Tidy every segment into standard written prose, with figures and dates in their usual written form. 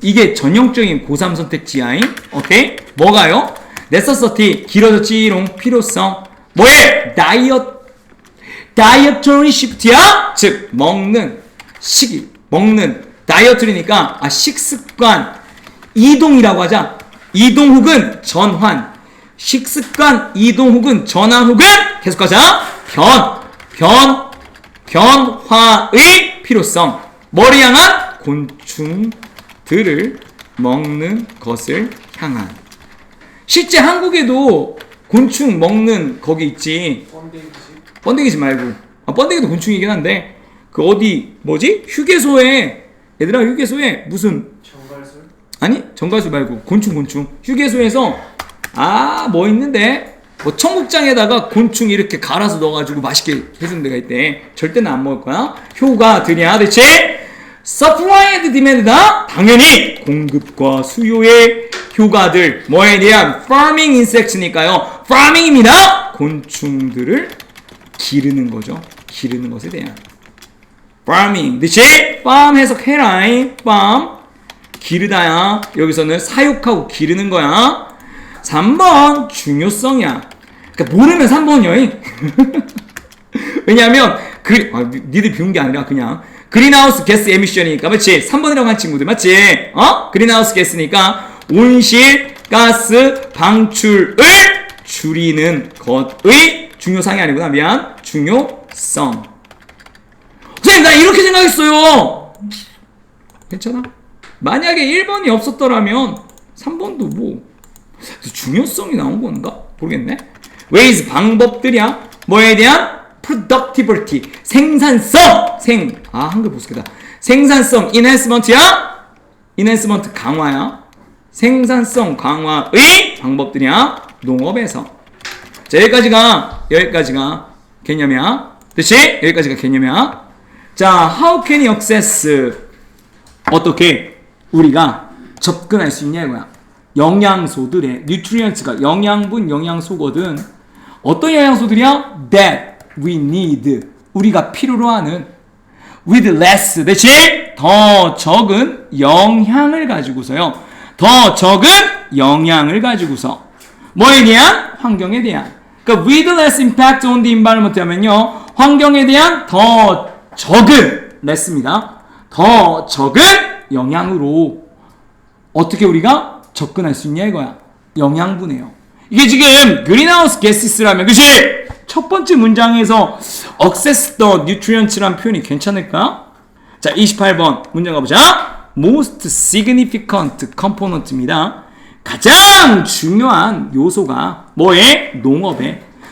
이게 전형적인 고3 선택지야. 오케이? 뭐가요? necessity 길어졌지롱 필요성. 뭐해? dietary shift야? 즉 먹는 시기, 먹는 다이어트리니까 식습관 이동이라고 하자. 이동 혹은 전환. 식습관 이동 혹은 전환 혹은 계속하자. 변화의 필요성. 뭐를 향한? 곤충들을 먹는 것을 향한. 실제 한국에도 곤충 먹는 거기 있지. 번데기지 말고. 번데기도 곤충이긴 한데 그 어디 뭐지? 휴게소에 얘들아 휴게소에 무슨 정갈술? 아니 정갈수 말고 곤충 휴게소에서 뭐 있는데 뭐 청국장에다가 곤충 이렇게 갈아서 넣어가지고 맛있게 해주는 데가 있대. 절대는 안 먹을 거야. 효과들이야. 대체 supply and demand다. 당연히 공급과 수요의 효과들. 뭐에 대한 farming insects니까요. farming입니다. 곤충들을 기르는 거죠. 기르는 것에 대한 farming. 대체 farm 해석해라. farm 기르다야. 여기서는 사육하고 기르는 거야. 3번 중요성이야. 그러니까 모르면 3번이요. 왜냐하면 니들 비운 게 아니라 그냥 그린하우스 가스 에미션이니까. 맞지? 3번이라고 한 친구들 맞지? 그린하우스 가스니까 온실가스 방출을 줄이는 것의 중요성이 아니구나. 미안. 중요성. 선생님 나 이렇게 생각했어요. 괜찮아? 만약에 1번이 없었더라면 3번도 뭐 중요성이 나온 건가? 모르겠네. ways 방법들이야. 뭐에 대한? productivity 생산성. 한글 보스겠다. 생산성 enhancement야. enhancement 강화야. 생산성 강화의 방법들이야. 농업에서. 자 여기까지가 개념이야. 됐지? 여기까지가 개념이야. 자 how can you access 어떻게 우리가 접근할 수 있냐 이거야. 영양소들의 nutrients가 영양분, 영양소거든. 어떤 영양소들이야? that we need 우리가 필요로 하는 with less 대신 더 적은 영향을 가지고서요. 더 적은 영향을 가지고서 뭐에 대한? 환경에 대한. 그러니까 with less impact on the environment 하면요. 환경에 대한 더 적은 less입니다. 더 적은 영향으로 어떻게 우리가 접근할 수 있냐 이거야. 영양분이에요. 이게 지금 그린하우스 가스라면 그치? 첫 번째 문장에서 access the nutrients라는 표현이 괜찮을까? 자 28번 문장 가보자. most significant component입니다. 가장 중요한 요소가 뭐에?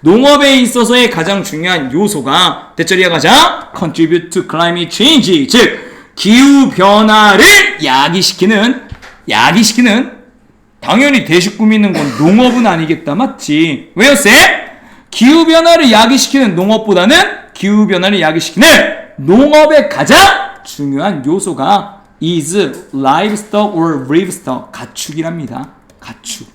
농업에 있어서의 가장 중요한 요소가 대절이야 가자. contribute to climate change 즉 기후변화를 야기시키는 당연히 대식 꾸미는 건 농업은 아니겠다. 맞지? 왜요 쌤? 기후변화를 야기시키는 농업보다는 기후변화를 야기시키는 농업의 가장 중요한 요소가 is livestock or livestock 가축이랍니다. 가축.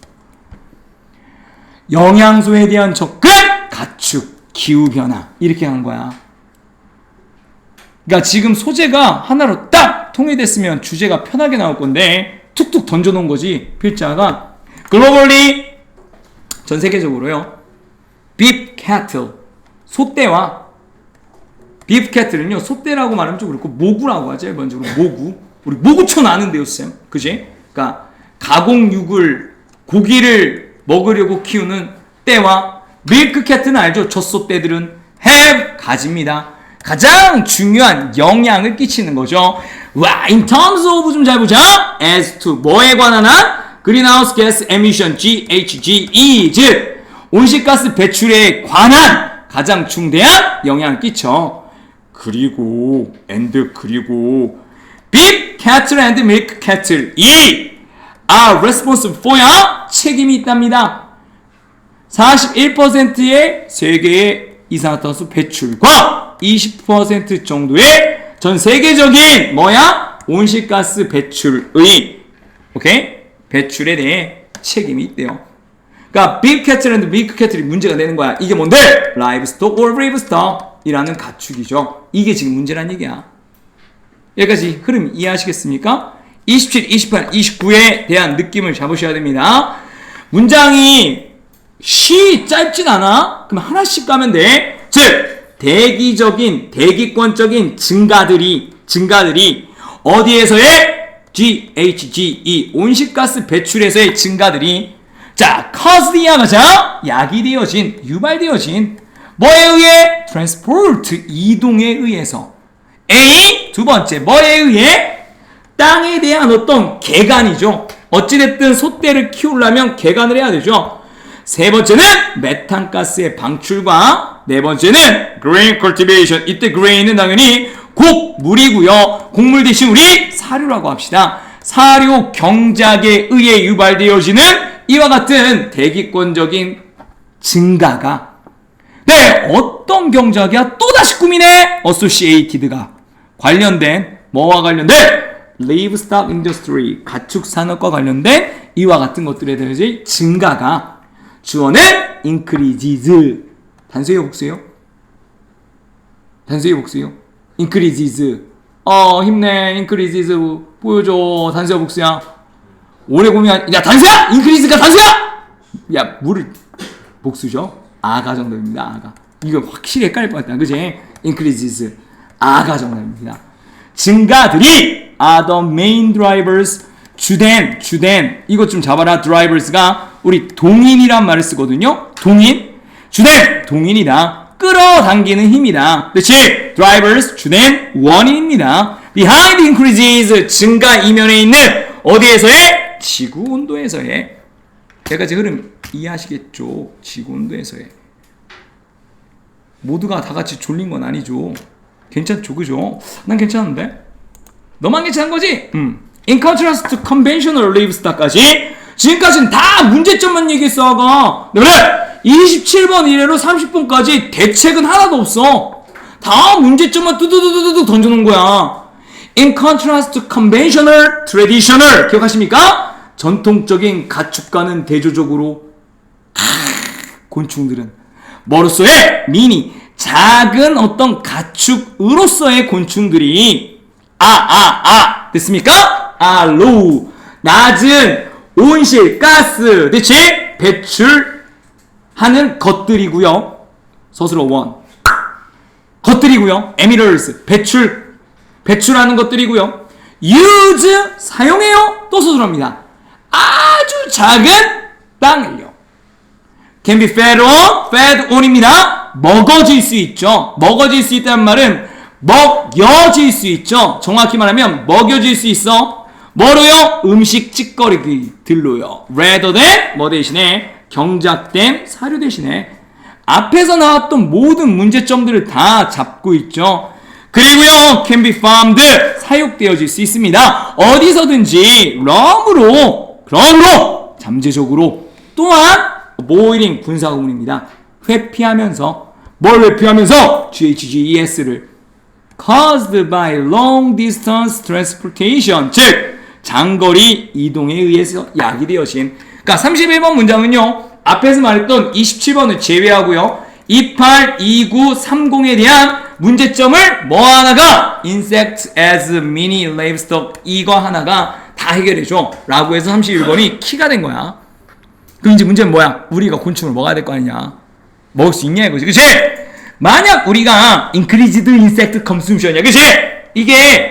영양소에 대한 접근 가축. 기후변화 이렇게 한 거야. 그러니까 지금 소재가 하나로 딱 통일됐으면 주제가 편하게 나올 건데 툭툭 던져놓은 거지. 필자가 글로벌리 전 세계적으로요. beef cattle 소떼와 beef cattle은요. 소떼라고 말하면 좀 그렇고 모구라고 하죠. 일반적으로 모구. 우리 모구촌 아는데요, 쌤. 그지? 그러니까 가공육을 고기를 먹으려고 키우는 떼와 밀크 캐트는 알죠? 젖소떼들은 have 가집니다. 가장 중요한 영향을 끼치는 거죠. 와, in terms of 좀 잘 보자. as to 뭐에 관한 한? greenhouse gas emission GHGE 즉 온실가스 배출에 관한 가장 중대한 영향을 끼쳐. 그리고 beef cattle and milk cattle 이 are responsible for야 책임이 있답니다. 41%의 세계의 이산화탄소 배출과 20% 정도의 전 세계적인 뭐야? 온실가스 배출의 배출에 대해 책임이 있대요. 그러니까 beef cattle and milk cattle이 문제가 되는 거야. 이게 뭔데? livestock or livestock 이라는 가축이죠. 이게 지금 문제란 얘기야. 여기까지 흐름 이해하시겠습니까? 27, 28, 29에 대한 느낌을 잡으셔야 됩니다. 문장이 짧진 않아? 그럼 하나씩 가면 돼. 즉, 대기권적인 증가들이 어디에서의 GHGE 온실가스 배출에서의 증가들이 자, caused야 가자 유발되어진 뭐에 의해? transport 이동에 의해서. A 두 번째 뭐에 의해? 땅에 대한 어떤 개간이죠. 어찌됐든 소떼를 키우려면 개간을 해야 되죠. 세 번째는 메탄가스의 방출과 네 번째는 grain cultivation. 이때 grain은 당연히 곡물이고요. 곡물 대신 우리 사료라고 합시다. 사료 경작에 의해 유발되어지는 이와 같은 대기권적인 증가가 어떤 경작이야? 또다시 꿈이네. associated가 관련된 뭐와 관련된 livestock industry 가축 산업과 관련된 이와 같은 것들에 대해서 증가가 주어는 increases 단수예요 복수예요? increases 힘내 increases 보여줘 단수야 복수야 오래 고민한 야 단수야 increases가 단수야 야 물을 복수죠 아가 정답입니다 아가 이거 확실히 헷갈릴 것 같다 그치 increases 아가 정답입니다 증가들이 are the main drivers 주된 이것 좀 잡아라 drivers가 우리 동인이란 말을 쓰거든요 동인이다 끌어당기는 힘이다 그렇지 drivers 주된 원인입니다 behind increases 증가 이면에 있는 어디에서의 지구온도에서의 여기까지 흐름 이해하시겠죠 지구온도에서의 모두가 다 같이 졸린 건 아니죠 괜찮죠 그죠 난 괜찮은데 너만 괜찮은 거지? In contrast to conventional livestock까지 지금까지는 다 문제점만 얘기했어 아가 그래 27번 이래로 30번까지 대책은 하나도 없어 다 문제점만 뚜두두두두 던져놓은 거야 In contrast to conventional, traditional 기억하십니까? 전통적인 가축과는 대조적으로 곤충들은 뭐로서의 미니 작은 어떤 가축으로서의 곤충들이 됐습니까? low 낮은 온실가스 대체 배출하는 것들이고요. 서술어 원 것들이고요. emitters 배출하는 것들이고요. use 사용해요. 또 서술어입니다. 아주 작은 땅을요. can be fed on입니다. 먹어질 수 있죠. 먹어질 수 있다는 말은 먹여질 수 있죠. 정확히 말하면 먹여질 수 있어. 뭐로요? 음식 찌꺼기들로요. rather than 뭐 대신에 경작된 사료 대신에 앞에서 나왔던 모든 문제점들을 다 잡고 있죠. 그리고요 can be farmed 사육되어질 수 있습니다. 어디서든지 럼으로 잠재적으로 또한 boiling 분사구문입니다. 회피하면서 뭘 회피하면서 GHGES를 caused by long distance transportation 즉 장거리 이동에 의해서 야기되어진 그러니까 31번 문장은요 앞에서 말했던 27번을 제외하고요 28, 29, 30에 대한 문제점을 뭐 하나가 insect as mini livestock 이거 하나가 다 해결해줘 라고 해서 31번이 키가 된 거야. 그럼 이제 문제는 뭐야? 우리가 곤충을 먹어야 될 거 아니냐 먹을 수 있냐 이거지 그치? 만약 우리가 increased insect consumption이야 그치?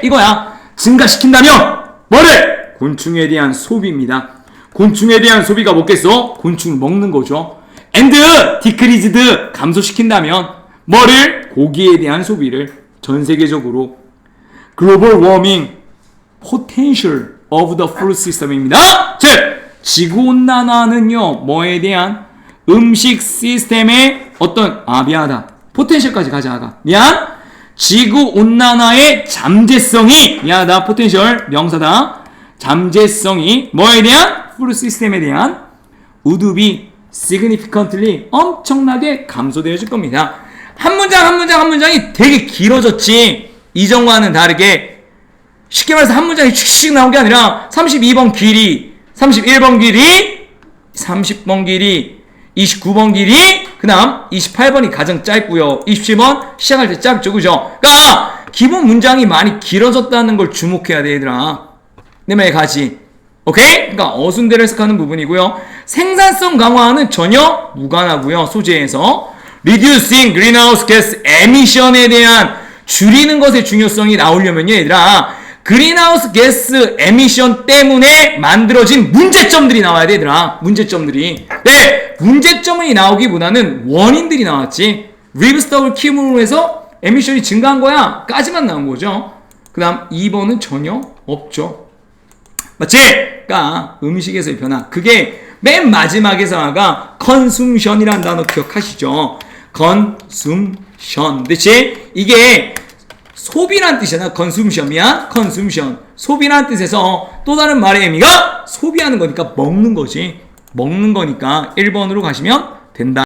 이거야 증가시킨다면 뭐를? 곤충에 대한 소비입니다. 곤충에 대한 소비가 뭐겠어? 곤충을 먹는 거죠. and decreased 감소시킨다면 뭐를? 고기에 대한 소비를 전 세계적으로 global warming potential of the food system입니다. 즉 지구온난화는요 뭐에 대한 음식 시스템의 어떤 미안하다 포텐셜까지 가져가 지구온난화의 잠재성이 미안하다 포텐셜 명사다 잠재성이 뭐에 대한 푸드 시스템에 대한 would be significantly 엄청나게 감소되어질 겁니다. 한 문장이 되게 길어졌지 이전과는 다르게 쉽게 말해서 한 문장이 슉슉 나온 게 아니라 32번 길이 31번 길이 30번 길이 29번 길이 그 다음 28번이 가장 짧고요 27번 시작할 때 짧죠 그죠? 그러니까 기본 문장이 많이 길어졌다는 걸 주목해야 돼 얘들아 내 말 가지. 오케이? 그러니까 어순대를 해석하는 부분이고요. 생산성 강화는 전혀 무관하고요. 소재에서 reducing greenhouse gas emission에 대한 줄이는 것의 중요성이 나오려면요, 얘들아, 그린하우스 가스 에미션 때문에 만들어진 문제점들이 나와야 돼, 얘들아. 문제점들이. 네, 문제점이 나오기보다는 원인들이 나왔지. 리브스톡을 키움으로 해서 에미션이 증가한 거야 까지만 나온 거죠. 그 다음 2번은 전혀 없죠. 맞지? 그러니까 음식에서의 변화. 그게 맨 마지막에서가 consumption이라는 단어 기억하시죠? consumption. 그치? 이게 소비란 뜻이잖아. consumption이야. consumption. 소비란 뜻에서 또 다른 말의 의미가 소비하는 거니까 먹는 거지. 먹는 거니까 1번으로 가시면 된다.